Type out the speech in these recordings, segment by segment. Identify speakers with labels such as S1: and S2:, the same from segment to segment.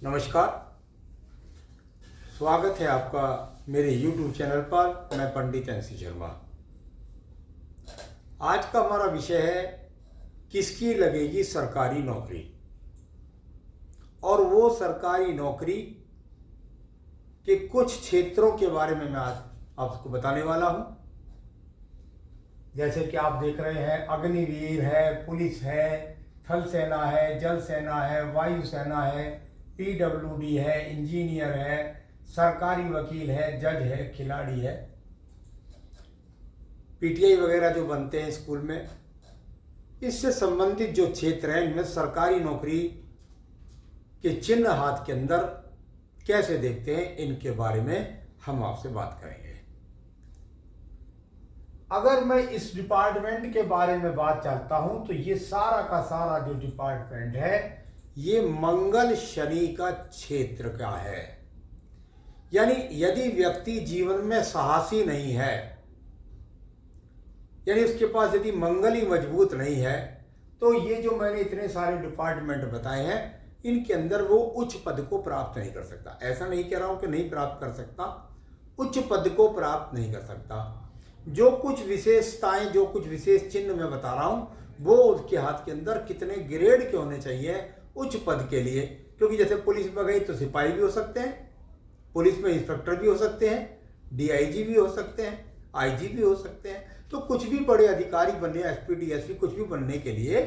S1: नमस्कार। स्वागत है आपका मेरे YouTube चैनल पर। मैं पंडित NC शर्मा। आज का हमारा विषय है किसकी लगेगी सरकारी नौकरी, और वो सरकारी नौकरी के कुछ क्षेत्रों के बारे में मैं आज आपको बताने वाला हूं। जैसे कि आप देख रहे हैं, अग्निवीर है, पुलिस है, थल सेना है, जल सेना है, वायु सेना है, PWD है, इंजीनियर है, सरकारी वकील है, जज है, खिलाड़ी है, PTI वगैरह जो बनते हैं स्कूल में। इससे संबंधित जो क्षेत्र हैं, इनमें सरकारी नौकरी के चिन्ह हाथ के अंदर कैसे देखते हैं, इनके बारे में हम आपसे बात करेंगे। अगर मैं इस डिपार्टमेंट के बारे में बात चाहता हूं तो ये सारा का सारा जो डिपार्टमेंट है, ये मंगल शनि का क्षेत्र का है। यानी यदि व्यक्ति जीवन में साहसी नहीं है, यानी उसके पास यदि मंगल ही मजबूत नहीं है, तो ये जो मैंने इतने सारे डिपार्टमेंट बताए हैं, इनके अंदर वो उच्च पद को प्राप्त नहीं कर सकता। ऐसा नहीं कह रहा हूं कि नहीं प्राप्त कर सकता, उच्च पद को प्राप्त नहीं कर सकता। जो कुछ विशेषताएं, जो कुछ विशेष चिन्ह मैं बता रहा हूं, वो उसके हाथ के अंदर कितने ग्रेड के होने चाहिए उच्च पद के लिए। क्योंकि जैसे पुलिस में गई तो सिपाही भी हो सकते हैं, पुलिस में इंस्पेक्टर भी हो सकते हैं, DIG भी हो सकते हैं, IG भी हो सकते हैं। तो कुछ भी बड़े अधिकारी बनने, SP DSP कुछ भी बनने के लिए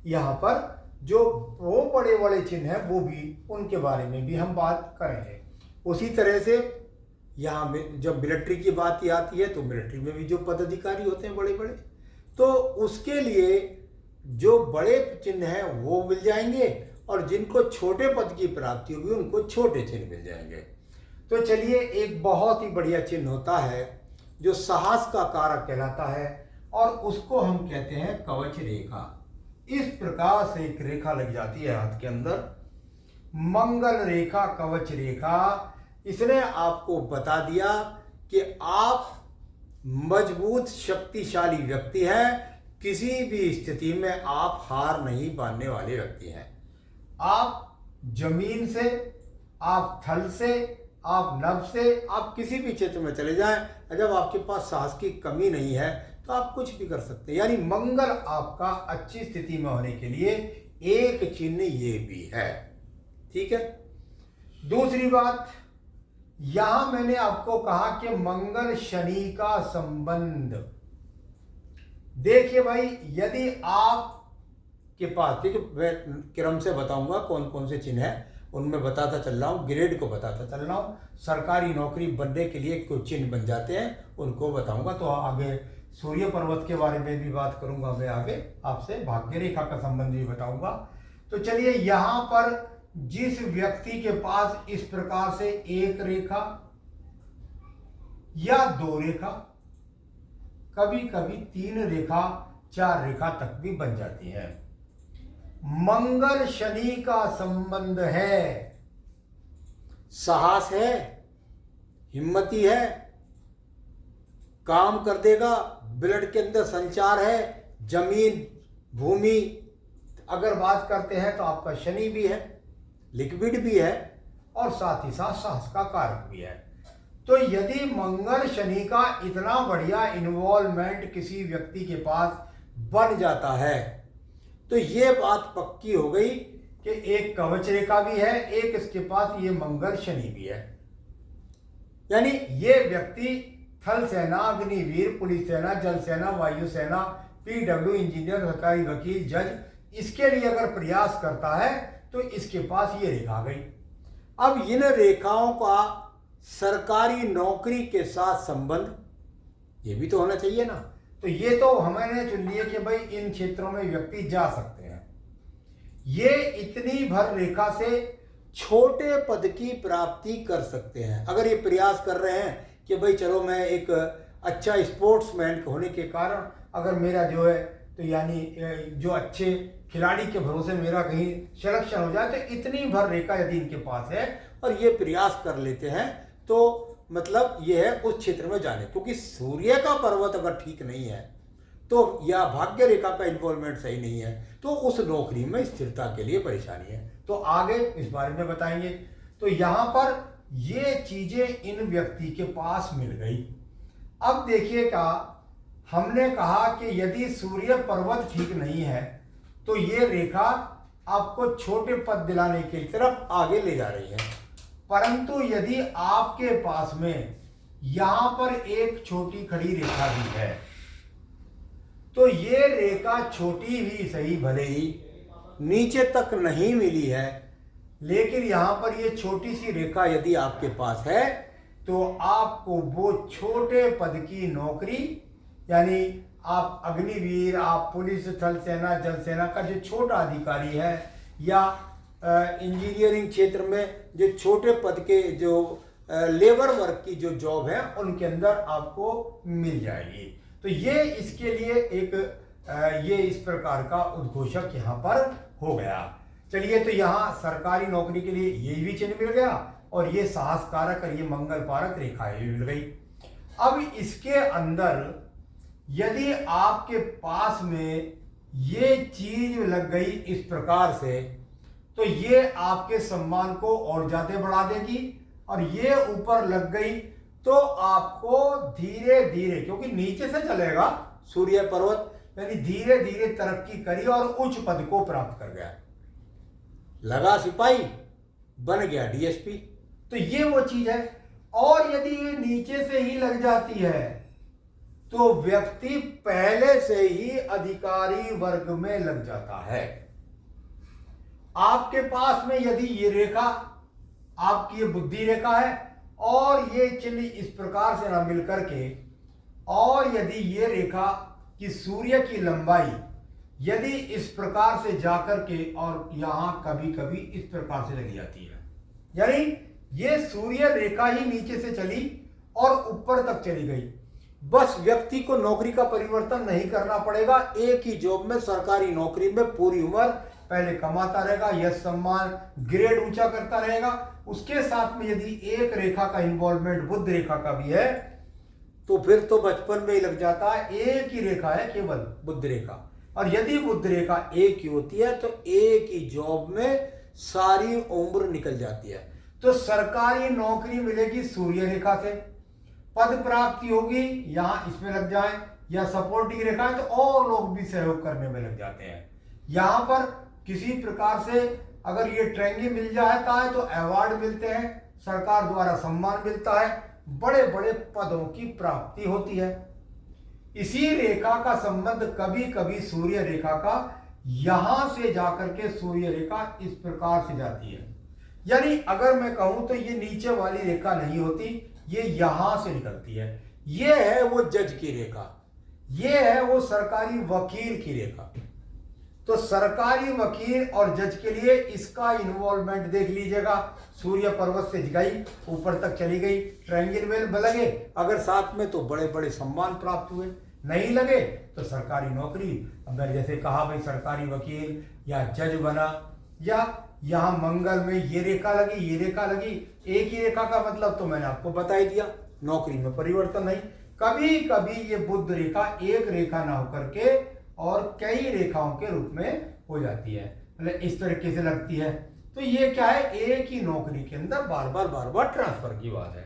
S1: यहाँ पर जो वो बड़े बड़े चिन्ह हैं, वो भी, उनके बारे में भी हम बात करेंगे। उसी तरह से यहाँ में जब मिलिट्री की बात आती है, तो मिलिट्री में भी जो पदाधिकारी होते हैं बड़े बड़े, तो उसके लिए जो बड़े चिन्ह हैं वो मिल जाएंगे, और जिनको छोटे पद की प्राप्ति होगी उनको छोटे चिन्ह मिल जाएंगे। तो चलिए, एक बहुत ही बढ़िया चिन्ह होता है जो साहस का कारक कहलाता है, और उसको हम कहते हैं कवच रेखा। इस प्रकार से एक रेखा लग जाती है हाथ के अंदर, मंगल रेखा, कवच रेखा। इसने आपको बता दिया कि आप मजबूत शक्तिशाली व्यक्ति हैं, किसी भी स्थिति में आप हार नहीं मानने वाले व्यक्ति हैं। आप जमीन से, आप थल से, आप नभ से, आप किसी भी क्षेत्र में चले जाएं, जब आपके पास साहस की कमी नहीं है तो आप कुछ भी कर सकते हैं। यानी मंगल आपका अच्छी स्थिति में होने के लिए एक चिन्ह ये भी है। ठीक है। दूसरी बात, यहां मैंने आपको कहा कि मंगल शनि का संबंध। देखिए भाई, यदि आप के पास, ठीक है, मैं क्रम से बताऊंगा कौन कौन से चिन्ह हैं, उनमें बताता चल रहा हूँ, ग्रेड को बताता चल रहा हूँ। सरकारी नौकरी बनने के लिए कुछ चिन्ह बन जाते हैं, उनको बताऊंगा। तो आगे सूर्य पर्वत के बारे में भी बात करूंगा, मैं आगे आपसे भाग्य रेखा का संबंध भी बताऊंगा। तो चलिए, यहां पर जिस व्यक्ति के पास इस प्रकार से एक रेखा या दो रेखा, कभी कभी 3 रेखा, 4 रेखा तक भी बन जाती है, मंगल शनि का संबंध है, साहस है, हिम्मती है, काम कर देगा, ब्लड के अंदर संचार है, जमीन भूमि अगर बात करते हैं तो आपका शनि भी है, लिक्विड भी है, और साथ ही साथ साहस का कारक भी है। तो यदि मंगल शनि का इतना बढ़िया इन्वॉल्वमेंट किसी व्यक्ति के पास बन जाता है, तो ये बात पक्की हो गई कि एक कवच रेखा भी है, एक इसके पास ये मंगल शनि भी है। यानी ये व्यक्ति थल सेना, अग्निवीर, पुलिस सेना, जल सेना, वायु सेना, PW, इंजीनियर, सरकारी वकील, जज, इसके लिए अगर प्रयास करता है तो इसके पास ये रेखा आ गई। अब इन रेखाओं का सरकारी नौकरी के साथ संबंध ये भी तो होना चाहिए ना। तो ये तो हमने चुन लिया कि भाई इन क्षेत्रों में व्यक्ति जा सकते हैं। ये इतनी भर रेखा से छोटे पद की प्राप्ति कर सकते हैं। अगर ये प्रयास कर रहे हैं कि भाई चलो, मैं एक अच्छा स्पोर्ट्समैन होने के कारण अगर मेरा जो है, तो यानी जो अच्छे खिलाड़ी के भरोसे मेरा कहीं सिलेक्शन हो जाए, तो इतनी भर रेखा यदि इनके पास है और ये प्रयास कर लेते हैं, तो मतलब ये है उस क्षेत्र में जाने। क्योंकि सूर्य का पर्वत अगर ठीक नहीं है, तो या भाग्य रेखा का इन्वॉल्वमेंट सही नहीं है, तो उस नौकरी में स्थिरता के लिए परेशानी है। तो आगे इस बारे में बताएंगे। तो यहां पर ये चीजें इन व्यक्ति के पास मिल गई। अब देखिएगा, हमने कहा कि यदि सूर्य पर्वत ठीक नहीं है तो ये रेखा आपको छोटे पद दिलाने की तरफ आगे ले जा रही है। परंतु यदि आपके पास में यहां पर एक छोटी खड़ी रेखा भी है तो ये रेखा छोटी ही सही, भले ही नीचे तक नहीं मिली है, लेकिन यहां पर ये छोटी सी रेखा यदि आपके पास है तो आपको वो छोटे पद की नौकरी, यानी आप अग्निवीर, आप पुलिस, थल सेना, जल सेना का जो छोटा अधिकारी है, या इंजीनियरिंग क्षेत्र में जो छोटे पद के जो लेबर वर्क की जो जॉब है उनके अंदर आपको मिल जाएगी। तो ये इसके लिए एक ये इस प्रकार का उद्घोषक यहाँ पर हो गया। चलिए, तो यहाँ सरकारी नौकरी के लिए ये भी चिन्ह मिल गया और ये साहस कारक और ये मंगल पारक रेखाएं भी मिल गई। अब इसके अंदर यदि आपके पास में ये चीज लग गई इस प्रकार से तो ये आपके सम्मान को और ज्यादा बढ़ा देगी, और ये ऊपर लग गई तो आपको धीरे धीरे, क्योंकि नीचे से चलेगा सूर्य पर्वत, यानी धीरे धीरे तरक्की करी और उच्च पद को प्राप्त कर गया। लगा सिपाही, बन गया डीएसपी। तो ये वो चीज है। और यदि ये नीचे से ही लग जाती है तो व्यक्ति पहले से ही अधिकारी वर्ग में लग जाता है। आपके पास में यदि ये रेखा, आपकी ये बुद्धि रेखा है और ये चिन्ह इस प्रकार से ना मिल करके, और यदि ये रेखा की सूर्य की लंबाई यदि इस प्रकार से जाकर के और यहां कभी कभी इस प्रकार से लगी जाती है, यानी ये सूर्य रेखा ही नीचे से चली और ऊपर तक चली गई, बस व्यक्ति को नौकरी का परिवर्तन नहीं करना पड़ेगा। एक ही जॉब में, सरकारी नौकरी में पूरी उम्र पहले कमाता रहेगा, यश सम्मान ग्रेड ऊंचा करता रहेगा। उसके साथ में यदि एक रेखा का इन्वॉल्वमेंट बुध रेखा का भी है तो फिर तो बचपन में ही लग जाता है। एक ही रेखा है केवल, बुध रेखा, और यदि बुध रेखा एक ही होती है तो एक ही जॉब में सारी उम्र निकल जाती है। तो सरकारी नौकरी मिलेगी सूर्य रेखा से, पद प्राप्ति होगी यहां इसमें लग जाए, या सपोर्टिंग रेखा है तो और लोग भी सहयोग करने में लग जाते हैं। यहां पर किसी प्रकार से अगर ये ट्रेंगी मिल जाता है तो अवार्ड मिलते हैं, सरकार द्वारा सम्मान मिलता है, बड़े बड़े पदों की प्राप्ति होती है। इसी रेखा का संबंध कभी कभी सूर्य रेखा का यहां से जाकर के सूर्य रेखा इस प्रकार से जाती है, यानी अगर मैं कहूं तो ये नीचे वाली रेखा नहीं होती, ये यहां से निकलती है। ये है वो जज की रेखा, ये है वो सरकारी वकील की रेखा। तो सरकारी वकील और जज के लिए इसका इन्वॉल्वमेंट देख लीजिएगा। सूर्य पर्वत से गई, ऊपर तक चली गई, ट्रायंगल में लगे अगर साथ में तो बड़े बड़े सम्मान प्राप्त हुए, नहीं लगे तो सरकारी नौकरी, अब मैंने जैसे कहा भाई सरकारी वकील या जज बना, या यहां मंगल में ये रेखा लगी, ये रेखा लगी, एक ही रेखा का मतलब तो मैंने आपको बता ही दिया, नौकरी में परिवर्तन नहीं। कभी कभी ये बुध रेखा एक रेखा ना होकर के और कई रेखाओं के रूप में हो जाती है, मतलब इस तरीके से लगती है। तो ये क्या है, एक ही नौकरी के अंदर बार बार ट्रांसफर की बात है।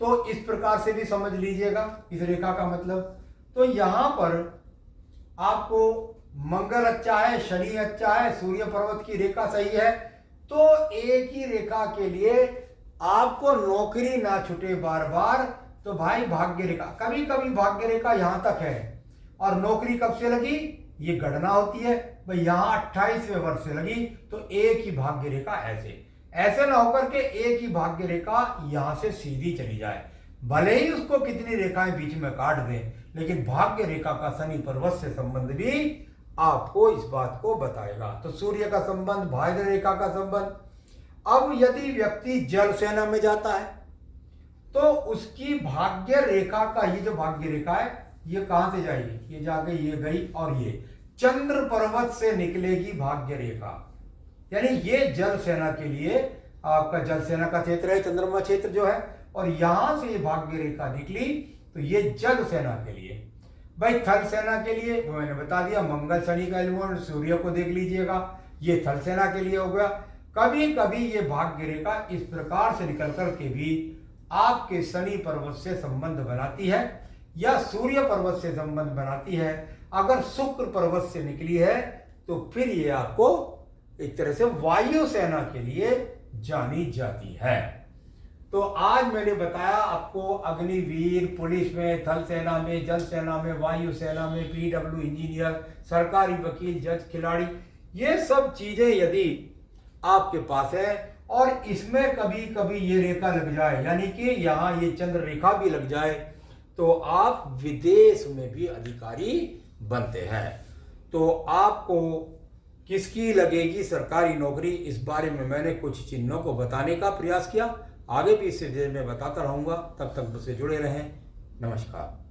S1: तो इस प्रकार से भी समझ लीजिएगा इस रेखा का मतलब। तो यहां पर आपको मंगल अच्छा है, शनि अच्छा है, सूर्य पर्वत की रेखा सही है, तो एक ही रेखा के लिए आपको नौकरी ना छूटे बार बार, तो भाई भाग्य रेखा, कभी कभी भाग्य रेखा यहां तक है और नौकरी कब से लगी, ये गणना होती है भाई यहां 28वें वर्ष से लगी, तो एक ही भाग्य रेखा ऐसे ना होकर के एक ही भाग्य रेखा यहां से सीधी चली जाए, भले ही उसको कितनी रेखाएं बीच में काट दें, लेकिन भाग्य रेखा का शनि पर्वत से संबंध भी आपको इस बात को बताएगा। तो सूर्य का संबंध, भाग्य रेखा का संबंध। अब यदि व्यक्ति जल सेना में जाता है तो उसकी भाग्य रेखा का, ये जो भाग्य रेखा है ये कहां से जाएगी, ये जा गई, ये गई, और ये चंद्र पर्वत से निकलेगी भाग्य रेखा, यानी ये जल सेना के लिए आपका जल सेना का क्षेत्र है, चंद्रमा क्षेत्र जो है, और यहां से ये भाग्य रेखा निकली तो ये जल सेना के लिए। भाई थल सेना के लिए वो मैंने बता दिया, मंगल शनि का एलिमेंट सूर्य को देख लीजिएगा, ये थल सेना के लिए हो गया। कभी कभी ये भाग्य रेखा इस प्रकार से निकल कर के भी आपके शनि पर्वत से संबंध बनाती है या सूर्य पर्वत से संबंध बनाती है। अगर शुक्र पर्वत से निकली है तो फिर ये आपको एक तरह से वायुसेना के लिए जानी जाती है। तो आज मैंने बताया आपको अग्निवीर, पुलिस में, थल सेना में, जल सेना में, वायु सेना में, पीडब्ल्यू इंजीनियर, सरकारी वकील, जज, खिलाड़ी, ये सब चीजें यदि आपके पास है और इसमें कभी कभी ये रेखा लग जाए, यानी कि यहाँ ये चंद्र रेखा भी लग जाए, तो आप विदेश में भी अधिकारी बनते हैं। तो आपको किसकी लगेगी सरकारी नौकरी, इस बारे में मैंने कुछ चिन्हों को बताने का प्रयास किया। आगे भी इस सीरीज में बताता रहूंगा। तब तक मुझसे जुड़े रहें। नमस्कार।